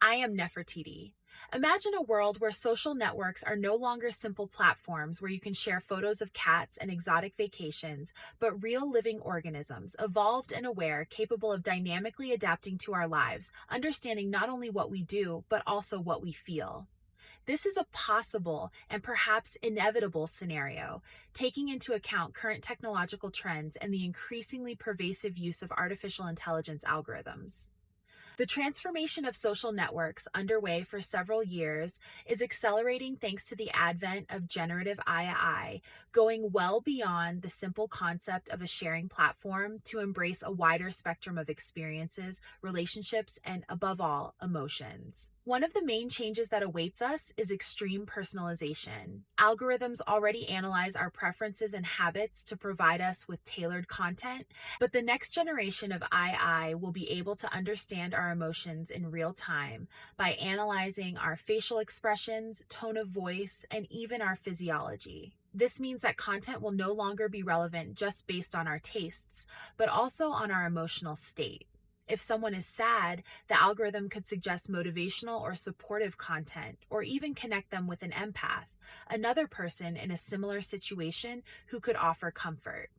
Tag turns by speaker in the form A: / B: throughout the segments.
A: I am Nefertiti. Imagine a world where social networks are no longer simple platforms where you can share photos of cats and exotic vacations, but real living organisms, evolved and aware, capable of dynamically adapting to our lives, understanding not only what we do, but also what we feel. This is a possible and perhaps inevitable scenario, taking into account current technological trends and the increasingly pervasive use of artificial intelligence algorithms. The transformation of social networks, underway for several years, is accelerating thanks to the advent of generative AI, going well beyond the simple concept of a sharing platform to embrace a wider spectrum of experiences, relationships, and above all, emotions. One of the main changes that awaits us is extreme personalization. Algorithms already analyze our preferences and habits to provide us with tailored content, but the next generation of AI will be able to understand our emotions in real time by analyzing our facial expressions, tone of voice, and even our physiology. This means that content will no longer be relevant just based on our tastes, but also on our emotional state. If someone is sad, the algorithm could suggest motivational or supportive content, or even connect them with an empath, another person in a similar situation who could offer comfort.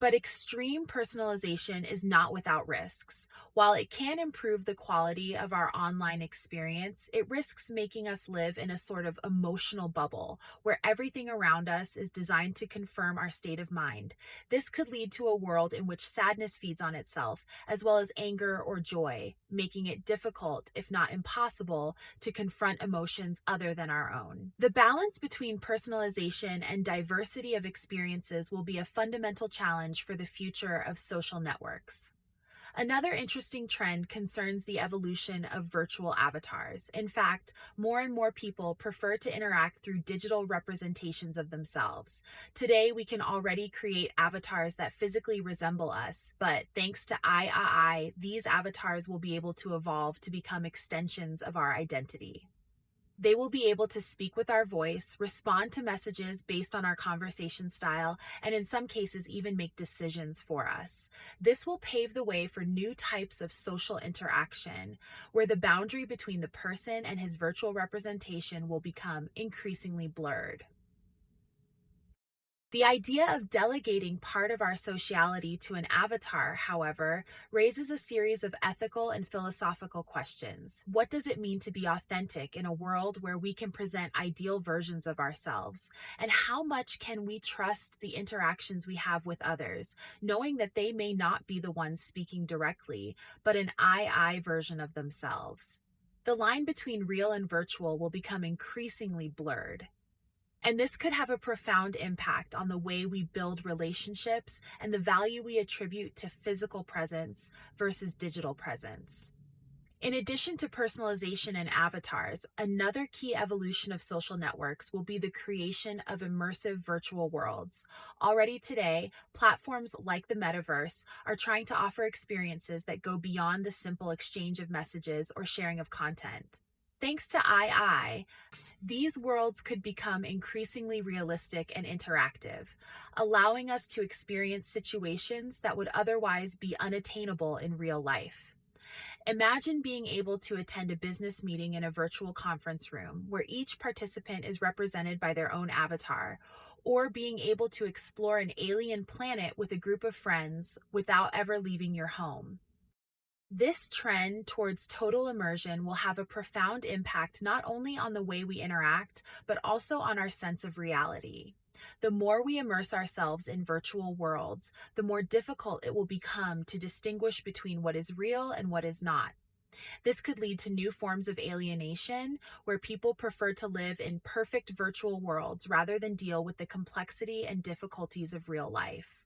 A: But extreme personalization is not without risks. While it can improve the quality of our online experience, it risks making us live in a sort of emotional bubble where everything around us is designed to confirm our state of mind. This could lead to a world in which sadness feeds on itself, as well as anger or joy, making it difficult, if not impossible, to confront emotions other than our own. The balance between personalization and diversity of experiences will be a fundamental challenge for the future of social networks. Another interesting trend concerns the evolution of virtual avatars. In fact, more and more people prefer to interact through digital representations of themselves. Today, we can already create avatars that physically resemble us, but thanks to AI, these avatars will be able to evolve to become extensions of our identity. They will be able to speak with our voice, respond to messages based on our conversation style, and in some cases, even make decisions for us. This will pave the way for new types of social interaction, where the boundary between the person and his virtual representation will become increasingly blurred. The idea of delegating part of our sociality to an avatar, however, raises a series of ethical and philosophical questions. What does it mean to be authentic in a world where we can present ideal versions of ourselves? And how much can we trust the interactions we have with others, knowing that they may not be the ones speaking directly, but an I version of themselves? The line between real and virtual will become increasingly blurred. And this could have a profound impact on the way we build relationships and the value we attribute to physical presence versus digital presence. In addition to personalization and avatars, another key evolution of social networks will be the creation of immersive virtual worlds. Already today, platforms like the metaverse are trying to offer experiences that go beyond the simple exchange of messages or sharing of content. Thanks to AI, these worlds could become increasingly realistic and interactive, allowing us to experience situations that would otherwise be unattainable in real life. Imagine being able to attend a business meeting in a virtual conference room where each participant is represented by their own avatar, or being able to explore an alien planet with a group of friends without ever leaving your home. This trend towards total immersion will have a profound impact not only on the way we interact, but also on our sense of reality. The more we immerse ourselves in virtual worlds, the more difficult it will become to distinguish between what is real and what is not. This could lead to new forms of alienation, where people prefer to live in perfect virtual worlds rather than deal with the complexity and difficulties of real life.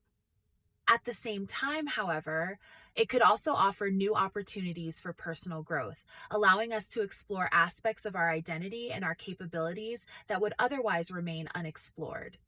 A: At the same time, however, it could also offer new opportunities for personal growth, allowing us to explore aspects of our identity and our capabilities that would otherwise remain unexplored.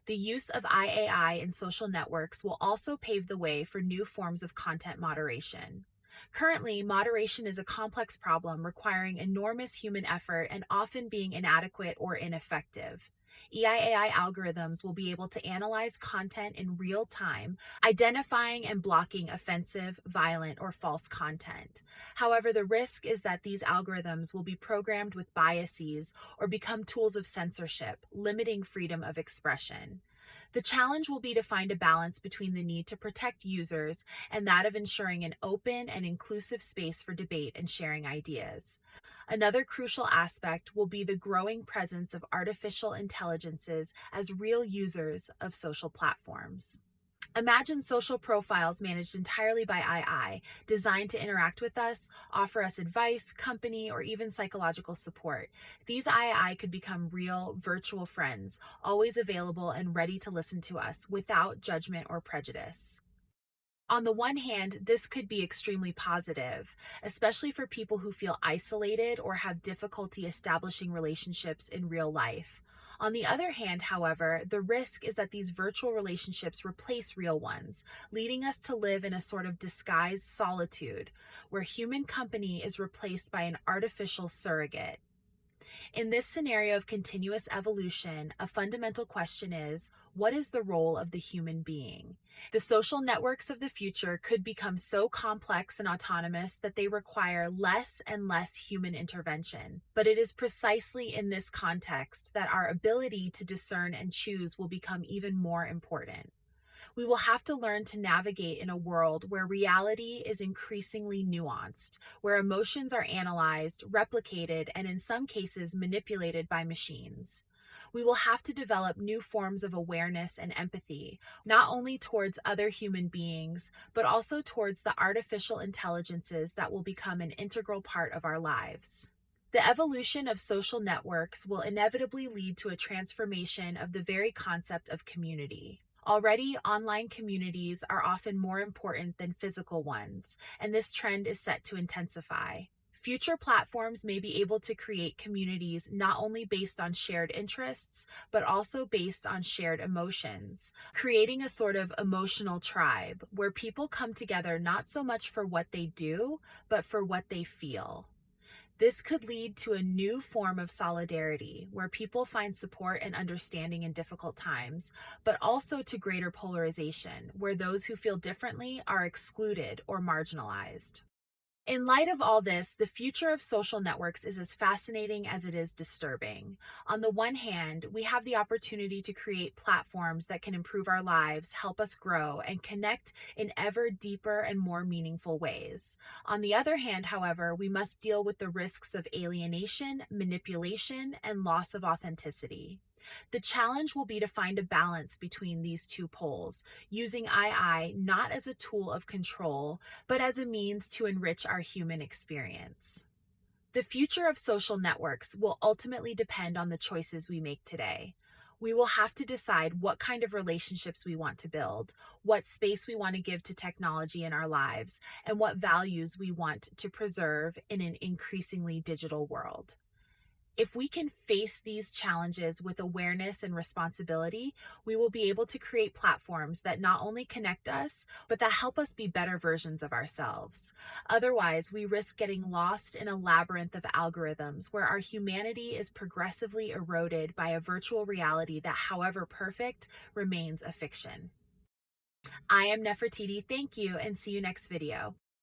A: The use of IAI in social networks will also pave the way for new forms of content moderation. Currently, moderation is a complex problem requiring enormous human effort and often being inadequate or ineffective. EIAI algorithms will be able to analyze content in real time, identifying and blocking offensive, violent, or false content. However, the risk is that these algorithms will be programmed with biases or become tools of censorship, limiting freedom of expression. The challenge will be to find a balance between the need to protect users and that of ensuring an open and inclusive space for debate and sharing ideas. Another crucial aspect will be the growing presence of artificial intelligences as real users of social platforms. Imagine social profiles managed entirely by AI, designed to interact with us, offer us advice, company, or even psychological support. These AI could become real virtual friends, always available and ready to listen to us without judgment or prejudice. On the one hand, this could be extremely positive, especially for people who feel isolated or have difficulty establishing relationships in real life. On the other hand, however, the risk is that these virtual relationships replace real ones, leading us to live in a sort of disguised solitude, where human company is replaced by an artificial surrogate. In this scenario of continuous evolution, a fundamental question is, what is the role of the human being? The social networks of the future could become so complex and autonomous that they require less and less human intervention. But it is precisely in this context that our ability to discern and choose will become even more important. We will have to learn to navigate in a world where reality is increasingly nuanced, where emotions are analyzed, replicated, and in some cases manipulated by machines. We will have to develop new forms of awareness and empathy, not only towards other human beings, but also towards the artificial intelligences that will become an integral part of our lives. The evolution of social networks will inevitably lead to a transformation of the very concept of community. Already, online communities are often more important than physical ones, and this trend is set to intensify. Future platforms may be able to create communities not only based on shared interests, but also based on shared emotions, creating a sort of emotional tribe where people come together not so much for what they do, but for what they feel. This could lead to a new form of solidarity where people find support and understanding in difficult times, but also to greater polarization where those who feel differently are excluded or marginalized. In light of all this, the future of social networks is as fascinating as it is disturbing. On the one hand, we have the opportunity to create platforms that can improve our lives, help us grow, and connect in ever deeper and more meaningful ways. On the other hand, however, we must deal with the risks of alienation, manipulation, and loss of authenticity. The challenge will be to find a balance between these two poles, using AI not as a tool of control, but as a means to enrich our human experience. The future of social networks will ultimately depend on the choices we make today. We will have to decide what kind of relationships we want to build, what space we want to give to technology in our lives, and what values we want to preserve in an increasingly digital world. If we can face these challenges with awareness and responsibility, we will be able to create platforms that not only connect us, but that help us be better versions of ourselves. Otherwise, we risk getting lost in a labyrinth of algorithms where our humanity is progressively eroded by a virtual reality that, however perfect, remains a fiction. I am Nefertiti. Thank you, and see you next video.